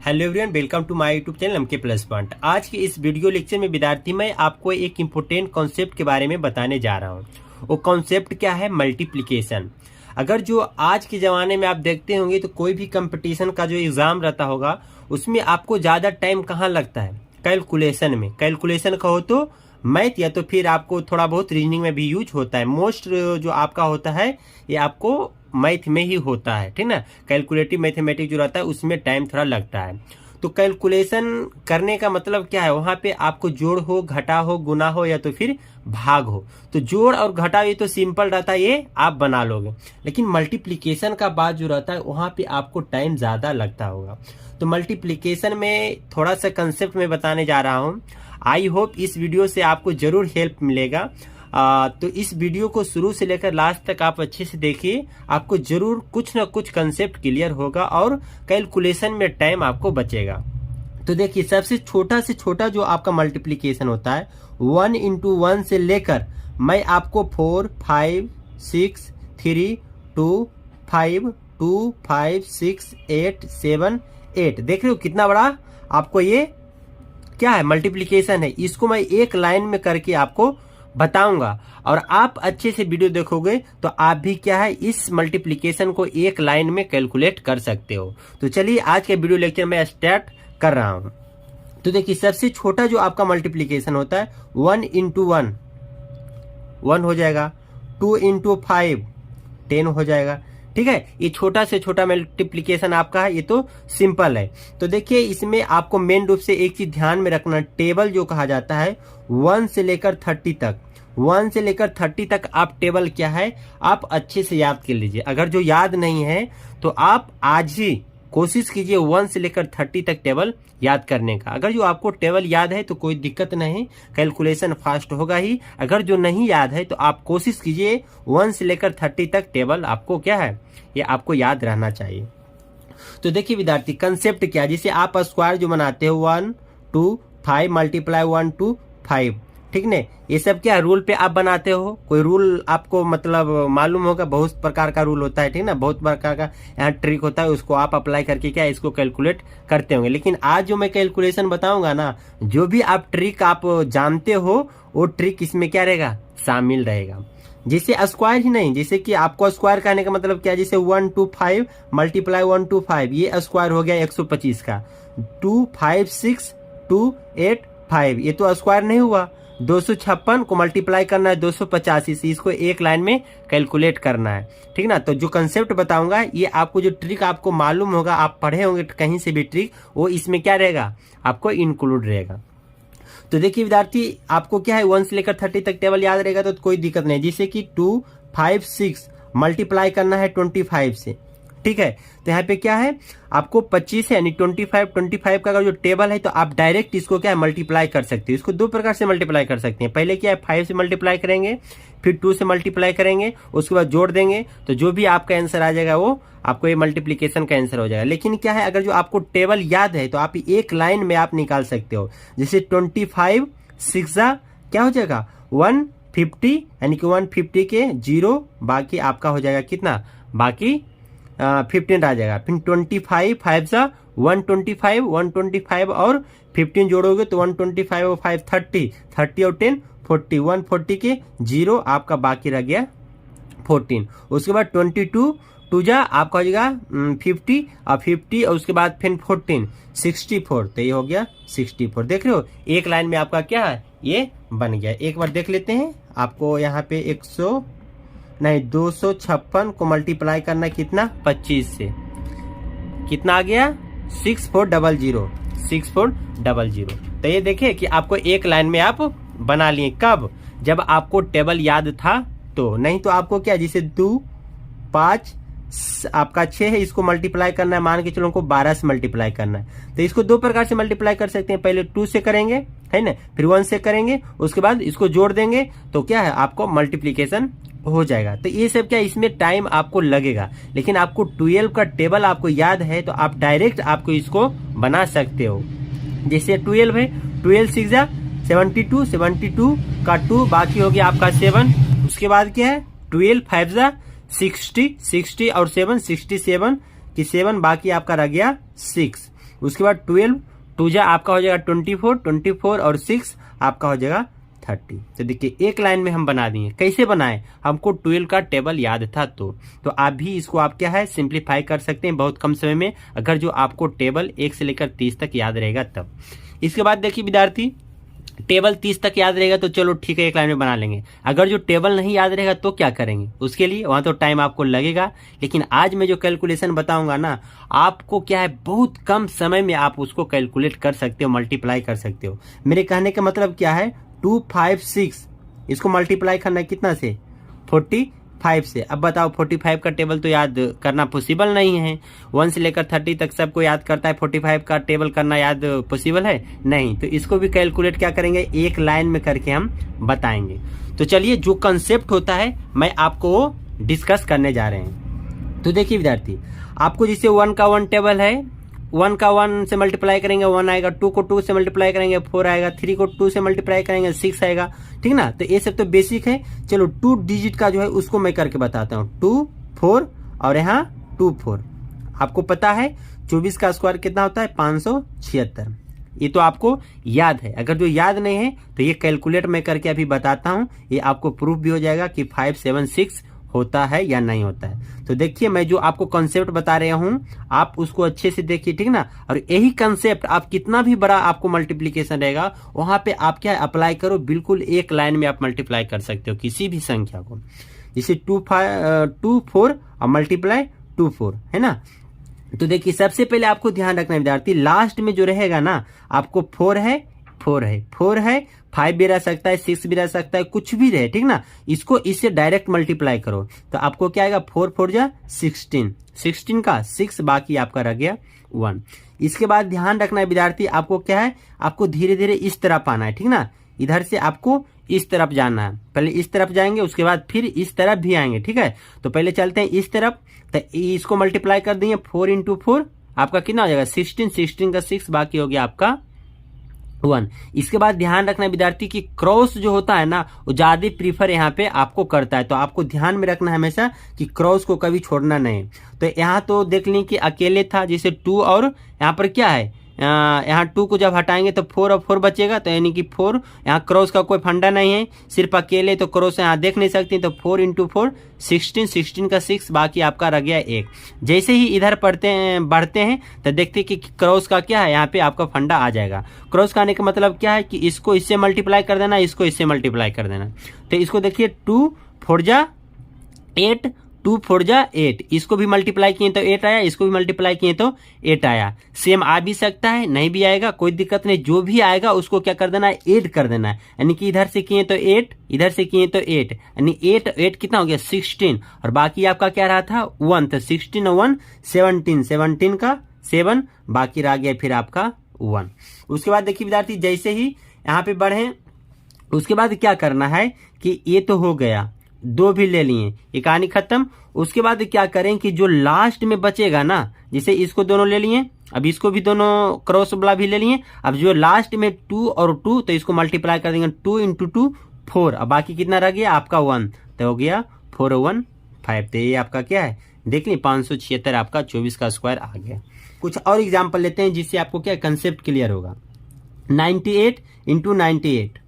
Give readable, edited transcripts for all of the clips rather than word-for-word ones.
Hello everyone, welcome to my YouTube channel MK plus point. आज के इस video lecture में विद्यार्थी मैं आपको एक इम्पोर्टेंट कॉन्सेप्ट के बारे में बताने जा रहा हूँ। वो कॉन्सेप्ट क्या है? मल्टीप्लिकेशन। अगर जो आज के ज़माने में आप देखते होंगे तो कोई भी कंपटीशन का जो एग्ज़ाम रहता होगा उसमें आपको ज़्यादा टाइम कहाँ लगता है? कैलकुलेशन में। कैलकुलेशन कहो तो मैथ, या तो फिर आपको थोड़ा बहुत रीजनिंग में भी यूज होता है। मोस्ट जो आपका होता है ये आपको मैथ में ही होता है, ठीक ना। कैलकुलेटिव मैथमेटिक्स जो रहता है उसमें टाइम थोड़ा लगता है। तो कैलकुलेशन करने का मतलब क्या है? वहाँ पे आपको जोड़ हो, घटा हो, गुना हो या तो फिर भाग हो। तो जोड़ और घटा ये तो सिंपल रहता है, ये आप बना लोगे। लेकिन मल्टीप्लिकेशन का बात जो रहता है वहाँ पे आपको टाइम ज़्यादा लगता होगा। तो मल्टीप्लिकेशन में थोड़ा सा कंसेप्ट में बताने जा रहा हूँ। आई होप इस वीडियो से आपको जरूर हेल्प मिलेगा। तो इस वीडियो को शुरू से लेकर लास्ट तक आप अच्छे से देखिए, आपको जरूर कुछ ना कुछ कंसेप्ट क्लियर होगा और कैलकुलेशन में टाइम आपको बचेगा। तो देखिए, सबसे छोटा जो आपका मल्टीप्लिकेशन होता है 1 into 1 से लेकर मैं आपको 4, 5, 6, 3, 2, 5, 2, 5, 6, 8, 7, 8 देख रहे हो कितना बड़ा आपको ये क्या है? मल्टीप्लिकेशन है। इसको मैं एक लाइन में करके आपको बताऊंगा और आप अच्छे से वीडियो देखोगे तो आप भी क्या है इस मल्टीप्लिकेशन को एक लाइन में कैलकुलेट कर सकते हो। तो चलिए आज के वीडियो लेक्चर में स्टार्ट कर रहा हूं। तो देखिए, सबसे छोटा जो आपका मल्टीप्लिकेशन होता है 1 into 1 1 हो जाएगा, 2 into 5 10 हो जाएगा, ठीक है। ये छोटा से छोटा मल्टीप्लिकेशन आपका है, ये तो सिंपल है। तो देखिए, इसमें आपको मेन रूप से एक चीज ध्यान में रखना, टेबल जो कहा जाता है 1 से लेकर 30 तक, 1 से लेकर 30 तक आप टेबल क्या है आप अच्छे से याद कर लीजिए। अगर जो याद नहीं है तो आप आज ही कोशिश कीजिए 1 से लेकर 30 तक टेबल याद करने का। अगर जो आपको टेबल याद है तो कोई दिक्कत नहीं, कैलकुलेशन फास्ट होगा ही। अगर जो नहीं याद है तो आप कोशिश कीजिए 1 से लेकर 30 तक टेबल आपको क्या है ये आपको याद रहना चाहिए। तो देखिए विद्यार्थी, कंसेप्ट क्या है? जैसे आप स्क्वायर जो बनाते हो 1 2 5 मल्टीप्लाई 1 2 5, ठीक ने। ये सब क्या रूल पे आप बनाते हो? कोई रूल आपको मतलब मालूम होगा, बहुत प्रकार का रूल होता है, ठीक ना। बहुत प्रकार का यहाँ ट्रिक होता है, उसको आप अप्लाई करके क्या इसको कैलकुलेट करते होंगे। लेकिन आज जो मैं कैलकुलेशन बताऊंगा ना, जो भी आप ट्रिक आप जानते हो वो ट्रिक इसमें क्या रहेगा? शामिल रहेगा। जैसे स्क्वायर ही नहीं, जैसे कि आपको स्क्वायर कहने का मतलब क्या है? जैसे 1 2 5 मल्टीप्लाई 1 2 5 ये स्क्वायर हो गया 125 का। 2 5 6 2 8 5 ये तो स्क्वायर नहीं हुआ। 256 को मल्टीप्लाई करना है 285 से, इसको एक लाइन में कैलकुलेट करना है, ठीक ना। तो जो कंसेप्ट बताऊंगा ये आपको जो ट्रिक आपको मालूम होगा, आप पढ़े होंगे कहीं से भी ट्रिक, वो इसमें क्या रहेगा आपको इंक्लूड रहेगा। तो देखिए विद्यार्थी, आपको क्या है 1 से लेकर 30 तक टेबल याद रहेगा तो कोई दिक्कत नहीं। जैसे कि 2 5 6 मल्टीप्लाई करना है 25 से, ठीक है। तो यहाँ पे क्या है आपको 25 है यानी 25 का अगर जो टेबल है तो आप डायरेक्ट इसको क्या है मल्टीप्लाई कर सकते हो। इसको दो प्रकार से मल्टीप्लाई कर सकते हैं। पहले क्या है 5 से मल्टीप्लाई करेंगे, फिर 2 से मल्टीप्लाई करेंगे, उसके बाद जोड़ देंगे, तो जो भी आपका आंसर आ जाएगा वो आपको ये मल्टीप्लिकेशन का आंसर हो जाएगा। लेकिन क्या है, अगर जो आपको टेबल याद है तो आप एक लाइन में आप निकाल सकते हो। जैसे 25 6 क्या हो जाएगा 150, यानी कि 150 के 0 बाकी आपका हो जाएगा कितना? बाकी 15 आ जाएगा। फिर 25 5 125 और 15 जोड़ोगे तो 125 और 5 30 और 10 40, 140 के 0 आपका बाकी रह गया 14। उसके बाद 22 2 आपका हो जाएगा 50 और 50 और उसके बाद फिर 14 64, तो ये हो गया 64। देख रहे हो एक लाइन में आपका क्या है ये बन गया। एक बार देख लेते हैं। आपको यहाँ पे 256 को मल्टीप्लाई करना कितना 25 से, कितना आ गया 6400। तो ये देखिए कि आपको एक लाइन में आप बना लिए। कब? जब आपको टेबल याद था तो। नहीं तो आपको क्या, जैसे 2 5 आपका 6 है, इसको मल्टीप्लाई करना है, मान के चलो को 12 से मल्टीप्लाई करना है। तो इसको दो प्रकार से मल्टीप्लाई कर सकते हैं। पहले 2 से करेंगे, है ना, फिर 1 से करेंगे, उसके बाद इसको जोड़ देंगे तो क्या है आपको मल्टीप्लिकेशन हो जाएगा। तो ये सब क्या इसमें टाइम आपको लगेगा। लेकिन आपको 12 का टेबल आपको याद है तो आप डायरेक्ट आपको इसको बना सकते हो। जैसे 12 है, 12 6 72 का 2 बाकी हो गया आपका 7। उसके बाद क्या है 12 5 60 और 7 67 की 7 बाकी आपका रह गया 6। उसके बाद 12 2 जा आपका हो जाएगा 24, 24 और 6 आपका हो जाएगा 30। तो देखिए एक लाइन में हम बना दिए। कैसे बनाए, हमको 12 का टेबल याद था तो आप भी इसको आप क्या है सिंप्लीफाई कर सकते हैं बहुत कम समय में, अगर जो आपको टेबल 1 से लेकर 30 तक याद रहेगा तब। इसके बाद देखिए विद्यार्थी, टेबल 30 तक याद रहेगा तो चलो ठीक है एक लाइन में बना लेंगे। अगर जो टेबल नहीं याद रहेगा तो क्या करेंगे, उसके लिए वहां तो टाइम आपको लगेगा। लेकिन आज मैं जो कैलकुलेशन बताऊंगा ना, आपको क्या है बहुत कम समय में आप उसको कैलकुलेट कर सकते हो, मल्टीप्लाई कर सकते हो। मेरे कहने का मतलब क्या है, 2 5 6 इसको मल्टीप्लाई करना है कितना से, 45 से। अब बताओ 45 का टेबल तो याद करना पॉसिबल नहीं है। 1 से लेकर 30 तक सबको याद करता है, 45 का टेबल करना याद पॉसिबल है नहीं। तो इसको भी कैलकुलेट क्या करेंगे, एक लाइन में करके हम बताएंगे। तो चलिए जो कंसेप्ट होता है मैं आपको डिस्कस करने जा रहे हैं। तो देखिए विद्यार्थी, आपको जैसे 1 का 1 टेबल है, 1 का 1 से मल्टीप्लाई करेंगे 1 आएगा, 2 को 2 से मल्टीप्लाई करेंगे 4 आएगा, 3 को 2 से मल्टीप्लाई करेंगे 6 आएगा, ठीक ना। तो ये सब तो बेसिक है। चलो 2 डिजिट का जो है उसको मैं करके बताता हूँ। 2 4 और यहाँ 2 4। आपको पता है 24 का स्क्वायर कितना होता है, 576। ये तो आपको याद है। अगर जो याद नहीं है तो ये कैलकुलेट मैं करके अभी बताता हूँ, ये आपको प्रूफ भी हो जाएगा कि 576 होता है या नहीं होता है। तो देखिए मैं जो आपको कॉन्सेप्ट बता रहा हूँ आप उसको अच्छे से देखिए, ठीक ना। और यही कॉन्सेप्ट आप कितना भी बड़ा आपको मल्टीप्लीकेशन रहेगा वहां पे आप क्या अप्लाई करो, बिल्कुल एक लाइन में आप मल्टीप्लाई कर सकते हो किसी भी संख्या को। जैसे 2 4 और मल्टीप्लाई 2 4 है ना। तो देखिए सबसे पहले आपको ध्यान रखना है विद्यार्थी, लास्ट में जो रहेगा ना आपको 4 है 5 भी रह सकता है, 6 भी रह सकता है, कुछ भी रहे, ठीक ना। इसको इससे डायरेक्ट मल्टीप्लाई करो तो आपको क्या आएगा, 4 4 जा 16, 16 का 6 बाकी आपका रह गया 1। इसके बाद ध्यान रखना है विद्यार्थी, आपको क्या है, आपको धीरे धीरे इस तरफ आना है, ठीक ना। इधर से आपको इस तरफ जाना है, पहले इस तरफ जाएंगे उसके बाद फिर इस तरफ भी आएंगे, ठीक है। तो पहले चलते हैं इस तरफ, तो इसको मल्टीप्लाई कर दिए 4 × 4 आपका कितना हो जाएगा 16, 16 का 6 बाकी हो गया आपका 1। इसके बाद ध्यान रखना विद्यार्थी कि क्रॉस जो होता है ना वो ज्यादा प्रीफर यहाँ पे आपको करता है, तो आपको ध्यान में रखना है हमेशा कि क्रॉस को कभी छोड़ना नहीं। तो यहाँ तो देख लें कि अकेले था, जैसे 2 और यहाँ पर क्या है, यहाँ 2 को जब हटाएंगे तो 4 और 4 बचेगा, तो यानी कि 4, यहाँ क्रॉस का कोई फंडा नहीं है, सिर्फ अकेले तो क्रॉस यहाँ देख नहीं सकते। तो 4 × 4 16, 16 का 6 बाकी आपका रह गया 1। जैसे ही इधर बढ़ते हैं तो देखते हैं कि क्रॉस का क्या है, यहाँ पे आपका फंडा आ जाएगा। क्रॉस का आने का मतलब क्या है कि इसको इससे मल्टीप्लाई कर देना, इसको इससे मल्टीप्लाई कर देना। तो इसको देखिए 2 4 जा 8, 2 4 जा 8, इसको भी मल्टीप्लाई किए तो 8 आया, इसको भी मल्टीप्लाई किए तो 8 आया। सेम आ भी सकता है, नहीं भी आएगा, कोई दिक्कत नहीं, जो भी आएगा उसको क्या कर देना है, ऐड कर देना है। यानी कि इधर से किए तो 8, इधर से किए तो 8, यानी 8 कितना हो गया 16, और बाकी आपका क्या रहा था 1। तो 16 और 1 17, 17 का 7 बाकी रह गया फिर आपका 1। उसके बाद देखिए विद्यार्थी जैसे ही यहाँ पे बढ़े उसके बाद क्या करना है कि ये तो हो गया, 2 भी ले लिए, ये कहानी खत्म। उसके बाद क्या करें कि जो लास्ट में बचेगा ना, जैसे इसको दोनों ले लिए, अब इसको भी दोनों क्रॉस वाला भी ले लिए, अब जो लास्ट में 2 और 2 तो इसको मल्टीप्लाई कर देंगे 2 × 2 4, अब बाकी कितना रह गया आपका 1, तो हो गया 4 और 1 5। तो ये आपका क्या है देख लें 576 आपका 24 का स्क्वायर आ गया। कुछ और एग्जाम्पल लेते हैं जिससे आपको क्या कंसेप्ट क्लियर होगा। 98 × 98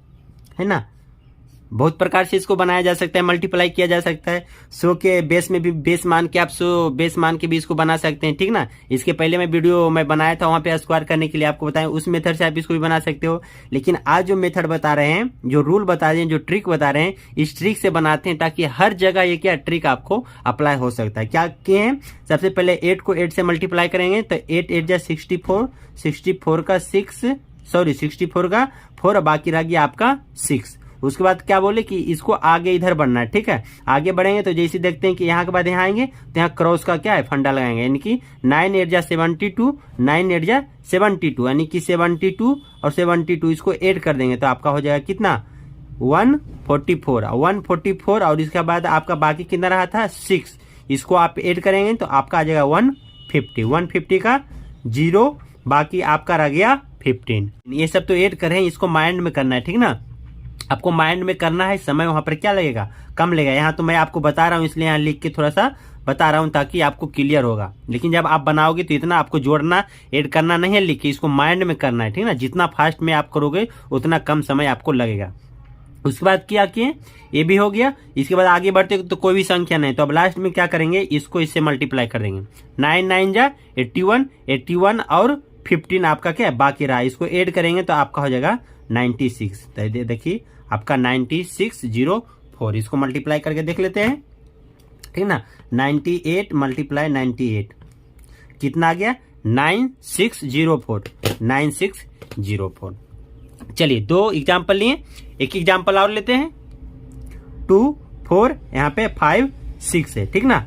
है ना, बहुत प्रकार से इसको बनाया जा सकता है, मल्टीप्लाई किया जा सकता है। 100 के बेस में भी बेस मान के आप 100 बेस मान के भी इसको बना सकते हैं, ठीक ना। इसके पहले मैं वीडियो मैं बनाया था वहां पे स्क्वायर करने के लिए आपको बताया, उस मेथड से आप इसको भी बना सकते हो। लेकिन आज जो मेथड बता रहे हैं, जो रूल बता रहे हैं, जो ट्रिक बता रहे हैं, इस ट्रिक से बनाते हैं ताकि हर जगह ये क्या ट्रिक आपको अप्लाई हो सकता है। क्या किए हैं, सबसे पहले 8 को 8 से मल्टीप्लाई करेंगे तो 8 8 जा 64, 64 का 64 का 4 बाकी रह गया आपका 6। उसके बाद क्या बोले कि इसको आगे इधर बढ़ना है, ठीक है। आगे बढ़ेंगे तो जैसे देखते हैं कि यहाँ के बाद यहाँ आएंगे तो यहाँ क्रॉस का क्या है फंडा लगाएंगे, यानी कि 9 8 जा 72, 9 8 जा 72, यानी कि 72 और 72 इसको ऐड कर देंगे तो आपका हो जाएगा कितना 144 और इसके बाद आपका बाकी कितना रहा था 6, इसको आप ऐड करेंगे तो आपका आ जाएगा 150 का 0 बाकी आपका रह गया 15। ये सब तो ऐड करें, इसको माइंड में करना है, ठीक ना। आपको माइंड में करना है, समय वहां पर क्या लगेगा, कम लगेगा। यहाँ तो मैं आपको बता रहा हूँ इसलिए यहाँ लिख के थोड़ा सा बता रहा हूँ ताकि आपको क्लियर होगा। लेकिन जब आप बनाओगे तो इतना आपको जोड़ना ऐड करना नहीं है, लिख के इसको माइंड में करना है, ठीक है ना। जितना फास्ट में आप करोगे उतना कम समय आपको लगेगा। उसके बाद क्या किए, ये भी हो गया। इसके बाद आगे बढ़ते तो कोई भी संख्या नहीं, तो अब लास्ट में क्या करेंगे, इसको इससे मल्टीप्लाई कर देंगे। 9 9 जा 81, 81 और 15 आपका क्या है बाकी रहा, इसको ऐड करेंगे तो आपका हो जाएगा 96। तो देखिए आपका 9604, इसको मल्टीप्लाई करके देख लेते हैं, ठीक ना। 98 मल्टीप्लाई 98 कितना आ गया, 9604, 9604। चलिए 2 एग्जाम्पल लिए, एक एग्जाम्पल और लेते हैं। 2 4 यहाँ पे 5 6 है, ठीक ना।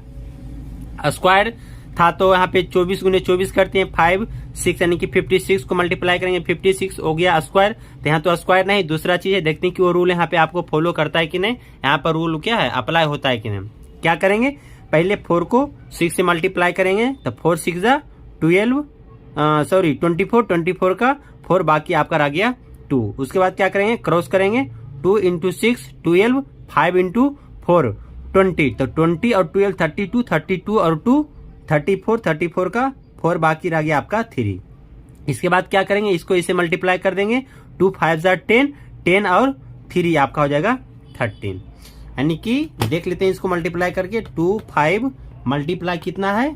स्क्वायर था तो यहाँ पे 24 गुने 24 करते हैं, 5 6 यानी कि 56 को मल्टीप्लाई करेंगे, 56 हो गया स्क्वायर। तो यहाँ तो स्क्वायर नहीं, दूसरा चीज है, देखते हैं कि वो रूल यहाँ पे आपको फॉलो करता है कि नहीं, यहाँ पर रूल क्या है अप्लाई होता है कि नहीं। क्या करेंगे, पहले 4 को 6 से मल्टीप्लाई करेंगे, तो 4 6 जा 12, सॉरी 24, 24 का 4 बाकी आपका रह गया 2। उसके बाद क्या करेंगे, क्रॉस करेंगे, 2 इंटू 6 12, 5 इंटू 4 20, तो 20 और 12 32, 32 और 2 34, 34 का 4 बाकी रह गया आपका 3। इसके बाद क्या करेंगे, इसको इसे मल्टीप्लाई कर देंगे, 2 5 जा 10, 10 और 3 आपका हो जाएगा 13। यानी कि देख लेते हैं इसको मल्टीप्लाई करके, 2 5 मल्टीप्लाई कितना है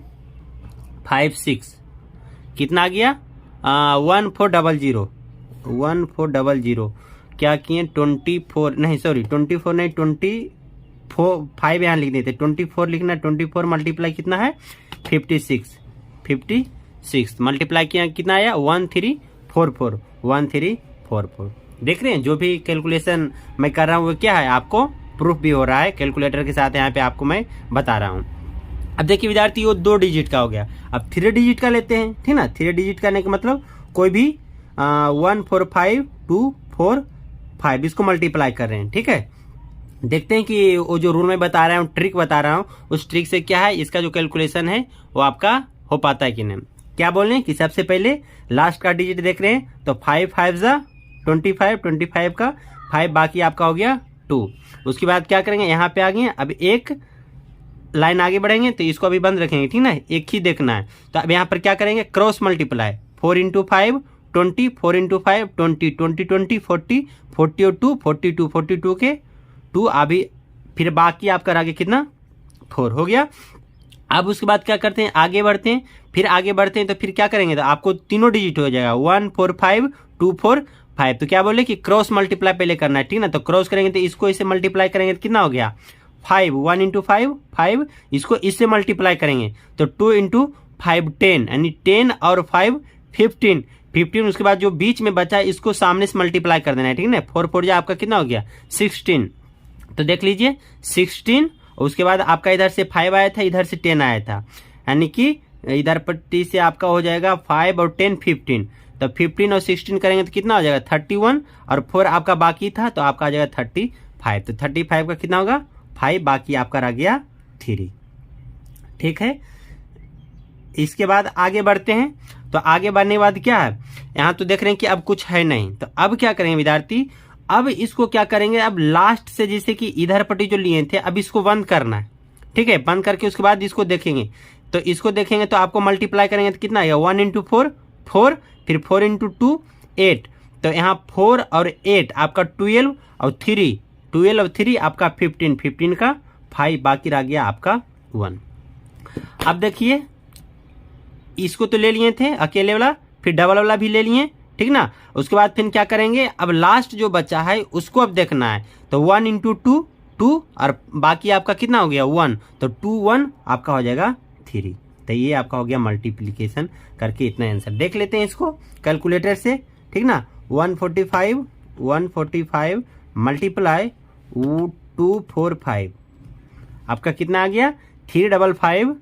5 6 कितना आ गया 1400, 1400। क्या किए 24 नहीं, सॉरी 24 नहीं, 24 5 यहाँ लिख देते, 24 लिखना, 24 मल्टीप्लाई कितना है 56, 56 मल्टीप्लाई किया कितना आया 1344, 1344। देख रहे हैं जो भी कैलकुलेशन मैं कर रहा हूँ वो क्या है, आपको प्रूफ भी हो रहा है कैलकुलेटर के साथ, यहाँ पे आपको मैं बता रहा हूँ। अब देखिए विद्यार्थी, वो 2 डिजिट का हो गया, अब 3 डिजिट का लेते हैं, ठीक ना। 3 डिजिट का लेने का मतलब कोई भी 145245 इसको मल्टीप्लाई कर रहे हैं, ठीक है। देखते हैं कि वो जो रूल में बता रहा हूँ, ट्रिक बता रहा हूँ, उस ट्रिक से क्या है इसका जो कैलकुलेशन है वो आपका हो पाता है कि नहीं। क्या बोल रहे हैं कि सबसे पहले लास्ट का डिजिट देख रहे हैं, तो 5 5 जा 25, 25 का 5 बाकी आपका हो गया 2। उसके बाद क्या करेंगे, यहाँ पे आ गए, अब एक लाइन आगे बढ़ेंगे तो इसको अभी बंद रखेंगे, ठीक ना, एक ही देखना है। तो अब यहाँ पर क्या करेंगे, क्रॉस मल्टीप्लाई, 4 इंटू 5 20, 4 इंटू 5 20, 20 20 40, 40 और 2 42, 42 के 2 अभी, फिर बाकी आपका आगे कितना 4 हो गया। अब उसके बाद क्या करते हैं, आगे बढ़ते हैं, फिर आगे बढ़ते हैं तो फिर क्या करेंगे, तो आपको तीनों डिजिट हो जाएगा 1 4 5 2 4 5। तो क्या बोले कि क्रॉस मल्टीप्लाई पहले करना है, ठीक ना। तो क्रॉस करेंगे तो इसको इससे मल्टीप्लाई करेंगे तो कितना हो गया 5, 1 इंटू 5 5, इसको इससे मल्टीप्लाई करेंगे तो 2 इंटू 5 10, यानी 10 और 5 15, 15। उसके बाद जो बीच में बचा है इसको सामने से मल्टीप्लाई कर देना है, ठीक है ना। 4 4 जा आपका कितना हो गया 16। तो देख लीजिए 16, और उसके बाद आपका इधर से 5 आया था, इधर से 10 आया था, यानी कि इधर पट्टी से आपका हो जाएगा 5 और 10 15। तो 15 और 16 करेंगे तो कितना हो जाएगा 31, और 4 आपका बाकी था तो आपका आ जाएगा 35। तो 35 का कितना होगा 5, बाकी आपका रह गया 3, ठीक है। इसके बाद आगे बढ़ते हैं, तो आगे बढ़ने के बाद क्या है, यहाँ तो देख रहे हैं कि अब कुछ है नहीं। तो अब क्या करेंगे विद्यार्थी, अब इसको क्या करेंगे, अब लास्ट से जैसे कि इधर पट्टी जो लिए थे अब इसको बंद करना है, ठीक है। बंद करके उसके बाद इसको देखेंगे, तो इसको देखेंगे तो आपको मल्टीप्लाई करेंगे तो कितना आएगा 1 इंटू 4 4, फिर 4 इंटू 2 8। तो यहाँ 4 और 8 आपका 12 और 3, 12 और 3 आपका 15, 15 का 5 बाकी रह गया आपका 1। अब देखिए इसको तो ले लिए थे अकेले वाला, फिर डबल वाला भी ले लिए, ठीक ना। उसके बाद फिर क्या करेंगे, अब लास्ट जो बचा है उसको अब देखना है, तो 1 इंटू 2 2, और बाकी आपका कितना हो गया 1, तो 2 1 आपका हो जाएगा 3। तो ये आपका हो गया मल्टीप्लिकेशन करके इतना आंसर। देख लेते हैं इसको कैलकुलेटर से, ठीक ना। 145 मल्टीप्लाई 245 आपका कितना आ गया 355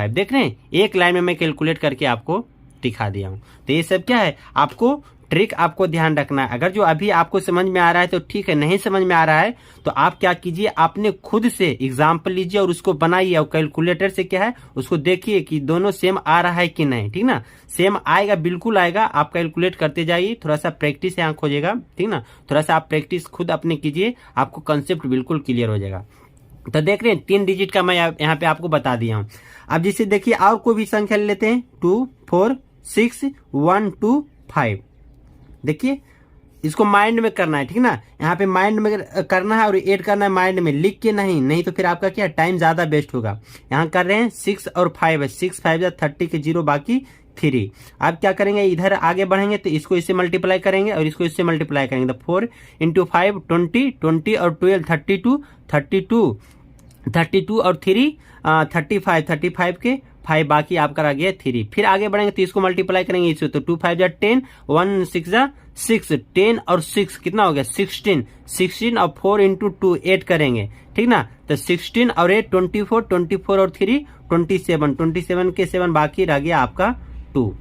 देख रहे हैं, एक लाइन में मैं कैलकुलेट करके आपको दिखा दिया हूं। तो ये सब क्या है, आपको ट्रिक आपको ध्यान रखना है। अगर जो अभी आपको समझ में आ रहा है तो ठीक है, नहीं समझ में आ रहा है तो आप क्या कीजिए, आपने खुद से एग्जाम्पल लीजिए और उसको बनाइए और कैलकुलेटर से क्या है उसको देखिए कि दोनों सेम आ रहा है कि नहीं, ठीक ना। सेम आएगा, बिल्कुल आएगा, आप कैलकुलेट करते जाइए, थोड़ा सा प्रैक्टिस यहाँ खोजेगा, ठीक ना। थोड़ा सा आप प्रैक्टिस खुद अपने कीजिए, आपको कंसेप्ट बिल्कुल क्लियर हो जाएगा। तो देख रहे हैं 3 डिजिट का मैं यहाँ पे आपको बता दिया हूँ। अब जिसे देखिए और कोई भी संख्या ले लेते हैं, 2 4 6 1 2 5। देखिए इसको माइंड में करना है, ठीक ना। यहाँ पे माइंड में करना है और ऐड करना है माइंड में, लिख के नहीं तो फिर आपका क्या टाइम ज्यादा वेस्ट होगा। यहाँ कर रहे हैं 6 और 5 है, 6 5 30 के 0 बाकी 3। अब क्या करेंगे, इधर आगे बढ़ेंगे तो इसको इससे मल्टीप्लाई करेंगे और इसको इससे मल्टीप्लाई करेंगे। तो 4 × 5 20 20 और 12 32 32 32 और 3 35 35 के 5 बाकी आपका रह गया 3। फिर आगे बढ़ेंगे तो इसको मल्टीप्लाई करेंगे इससे, तो 2 5 10 1 6 6 10 और 6 कितना हो गया 16 16 और 4 × 2 8 करेंगे, ठीक ना। तो 16 और 8 24 24 और 3 27 27 के 7 बाकी रह गया आपका 2।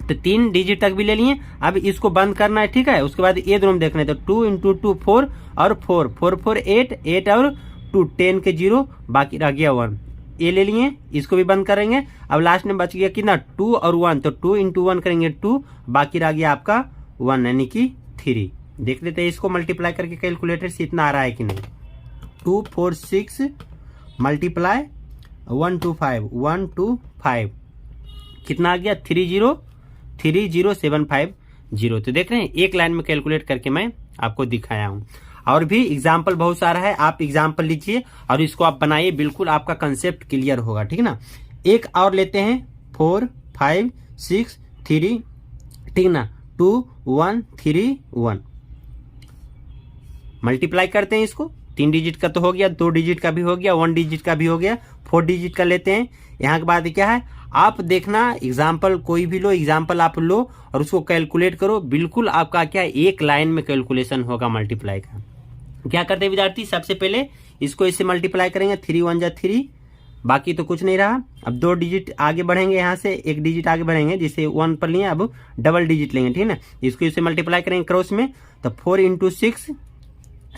तो 3 डिजिट तक भी ले लिए। अब इसको बंद करना है, ठीक है। उसके बाद ये दोनों देखना है, तो 2 × 2 4 और 4 4 4 8 8 और 2 10 के 0 बाकी रह गया 1। ये ले लिए, इसको भी बंद करेंगे। अब लास्ट में बच गया कितना 2 और 1, तो 2 × 1 करेंगे 2 बाकी रह गया आपका 1 यानी कि 3। देख लेते हैं इसको मल्टीप्लाई करके कैलकुलेटर से इतना आ रहा है कि नहीं। 2 4 6 मल्टीप्लाई 1 2 5 1 2 5 कितना आ गया 303750। तो देख रहे हैं एक लाइन में कैलकुलेट करके मैं आपको दिखाया हूं। और भी एग्जाम्पल बहुत सारा है, आप एग्जाम्पल लीजिए और इसको आप बनाइए, बिल्कुल आपका कंसेप्ट क्लियर होगा, ठीक ना। एक और लेते हैं 4 5 6 3, ठीक ना, 2 1 3 1 मल्टीप्लाई करते हैं इसको। 3 डिजिट का तो हो गया, 2 डिजिट का भी हो गया, 1 डिजिट का भी हो गया, 4 डिजिट का लेते हैं। यहाँ के बाद क्या है, आप देखना एग्जाम्पल कोई भी लो, एग्जाम्पल आप लो और उसको कैलकुलेट करो, बिल्कुल आपका क्या एक लाइन में कैलकुलेशन होगा मल्टीप्लाई का। क्या करते हैं विद्यार्थी, सबसे पहले इसको इससे मल्टीप्लाई करेंगे, 3 1 3 बाकी तो कुछ नहीं रहा। अब 2 डिजिट आगे बढ़ेंगे, यहाँ से 1 डिजिट आगे बढ़ेंगे, जिसे 1 पर लिए अब डबल डिजिट लेंगे, ठीक है ना। इसको इससे मल्टीप्लाई करेंगे क्रॉस में, तो 4 × 6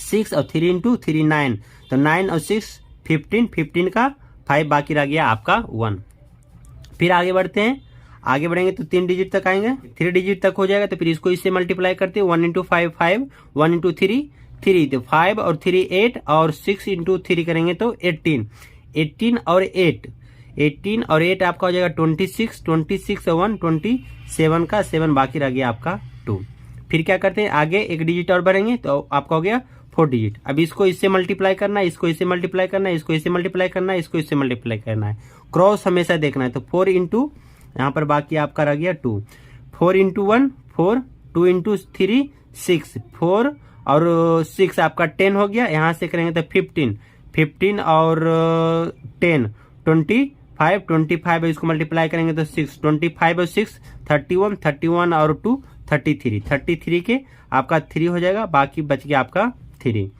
6 और 3 × 3 9, तो 9 और 6 15 15 का 5 बाकी रह गया आपका 1। फिर आगे बढ़ते हैं, आगे बढ़ेंगे तो 3 डिजिट तक आएंगे, 3 डिजिट तक हो जाएगा, तो फिर इसको इससे मल्टीप्लाई करते हैं, 1 × 5 5 1 × 3 3, तो 5 और 3 8 और 6 × 3 करेंगे तो 18 18 और 8 18 और 8 आपका हो जाएगा 26 26 और 1 27 का 7 बाकी रह गया आपका 2। फिर क्या करते हैं, आगे 1 डिजिट और बढ़ेंगे तो आपका हो गया 4 डिजिट। अब इसको इससे मल्टीप्लाई करना है, इसको इससे मल्टीप्लाई करना है, इसको इससे मल्टीप्लाई करना है, इसको इससे मल्टीप्लाई करना है, क्रॉस हमेशा देखना है। तो 4 × यहाँ पर बाकी आपका रह गया 2, 4 × 1 4 2 × 3 6 4 और 6 आपका 10 हो गया। यहाँ से करेंगे तो 15 15 और 10 25 25 इसको मल्टीप्लाई करेंगे तो 6 25 और 6 31 31 और 2 33 33 के आपका 3 हो जाएगा, बाकी बच गया आपका 3।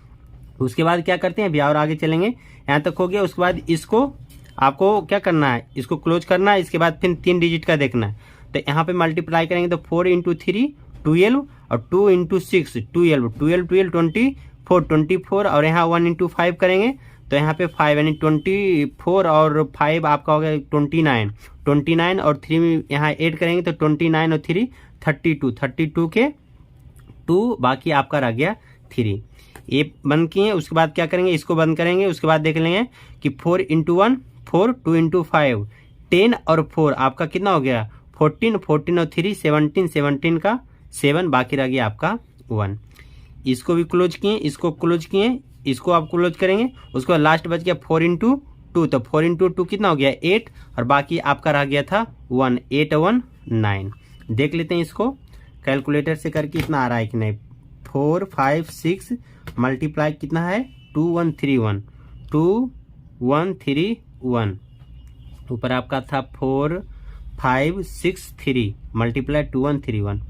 उसके बाद क्या करते हैं, अभी और आगे चलेंगे, यहाँ तक हो गया। उसके बाद इसको आपको क्या करना है, इसको क्लोज करना है। इसके बाद फिर 3 डिजिट का देखना है, तो यहाँ पे मल्टीप्लाई करेंगे तो 4 × 3 12 और 2 × 6 12 12 12 24 24 और यहाँ 1 × 5 करेंगे तो यहाँ पे 5 यानी 24 और 5 आपका हो गया 29 29 और 3 यहाँ ऐड करेंगे तो 29 और 3 32 32 के 2 बाकी आपका रह गया 3। ये बंद किए, उसके बाद क्या करेंगे, इसको बंद करेंगे। उसके बाद देख लेंगे कि 4 × 1 4 2 × 5 10 और 4 आपका कितना हो गया 14 14 और 3 17 17 का 7 बाकी रह गया आपका 1। इसको भी क्लोज किए, इसको क्लोज किए, इसको आप क्लोज करेंगे। उसके बाद लास्ट बच गया 4 × 2, तो 4 × 2 कितना हो गया 8 और बाकी आपका रह गया था 1 8 1 9। देख लेते हैं इसको कैलकुलेटर से करके इतना आ रहा है कि नहीं। 4 5 6 मल्टीप्लाई कितना है 2 1 3 1 2 1 3 1, ऊपर आपका था 4 5 6 3 मल्टीप्लाई 2 1 3 1।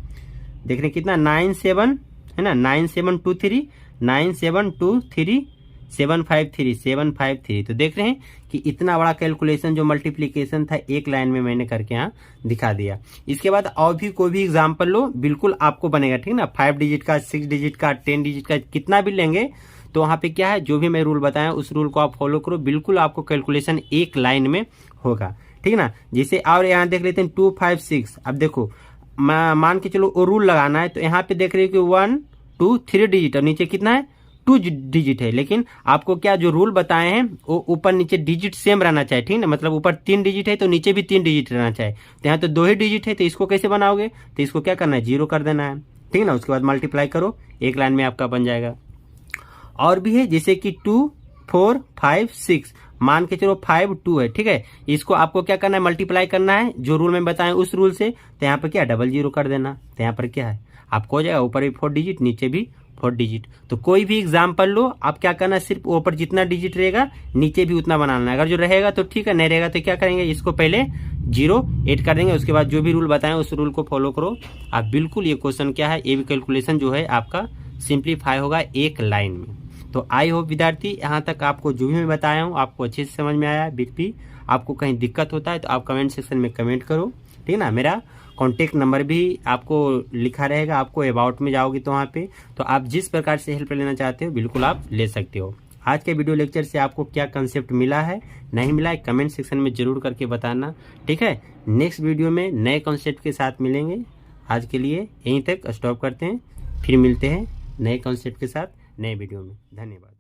देख रहे कितना 9 7 है ना, 9 7 2 3 9 7 2 3 753 तो देख रहे हैं कि इतना बड़ा कैलकुलेशन जो मल्टीप्लिकेशन था एक लाइन में मैंने करके यहाँ दिखा दिया। इसके बाद और भी कोई भी एग्जाम्पल लो, बिल्कुल आपको बनेगा, ठीक ना। 5 डिजिट का, 6 डिजिट का, 10 डिजिट का, कितना भी लेंगे तो वहाँ पे क्या है, जो भी मैं रूल बताया उस रूल को आप फॉलो करो, बिल्कुल आपको कैलकुलेशन एक लाइन में होगा, ठीक ना। जैसे और यहाँ देख लेते हैं 2, 5, 6। अब देखो मान के चलो वो रूल लगाना है, तो यहाँ पे देख रहे हो कि 1, 2, 3 डिजिट और नीचे कितना है 2 डिजिट है। लेकिन आपको क्या जो रूल बताए हैं वो ऊपर नीचे डिजिट सेम रहना चाहिए, ठीक ना। मतलब ऊपर 3 डिजिट है तो नीचे भी 3 डिजिट रहना चाहिए। तो यहाँ तो 2 ही डिजिट है, तो इसको कैसे बनाओगे, तो इसको क्या करना है 0 कर देना है, ठीक ना। उसके बाद मल्टीप्लाई करो, एक लाइन में आपका बन जाएगा। और भी है जैसे कि 2, 4, 5, 6, मान के चलो 5, 2 है, ठीक है। इसको आपको क्या करना है मल्टीप्लाई करना है जो रूल में बताएं उस रूल से। तो यहाँ पर क्या 00 कर देना, तो यहाँ पर क्या है आपको हो जाएगा ऊपर भी 4 डिजिट नीचे भी 4 डिजिट। तो कोई भी एग्जाम्पल लो, आप क्या करना है सिर्फ ऊपर जितना डिजिट रहेगा नीचे भी उतना बनाना है। अगर जो रहेगा तो ठीक है, नहीं रहेगा तो क्या करेंगे, इसको पहले 0 ऐड कर देंगे, उसके बाद जो भी रूल बताएं उस रूल को फॉलो करो आप। बिल्कुल ये क्वेश्चन क्या है, ये भी कैलकुलेशन जो है आपका सिंप्लीफाई होगा एक लाइन में। तो आई होप विद्यार्थी यहाँ तक आपको जो भी मैं बताया हूँ आपको अच्छे से समझ में आया। भी आपको कहीं दिक्कत होता है तो आप कमेंट सेक्शन में कमेंट करो, ठीक ना। मेरा कॉन्टेक्ट नंबर भी आपको लिखा रहेगा, आपको अबाउट में जाओगे तो वहाँ पे, तो आप जिस प्रकार से हेल्प लेना चाहते हो बिल्कुल आप ले सकते हो। आज के वीडियो लेक्चर से आपको क्या कंसेप्ट मिला है नहीं मिला है कमेंट सेक्शन में जरूर करके बताना, ठीक है। नेक्स्ट वीडियो में नए कॉन्सेप्ट के साथ मिलेंगे। आज के लिए यहीं तक स्टॉप करते हैं, फिर मिलते हैं नए कॉन्सेप्ट के साथ नए वीडियो में। धन्यवाद।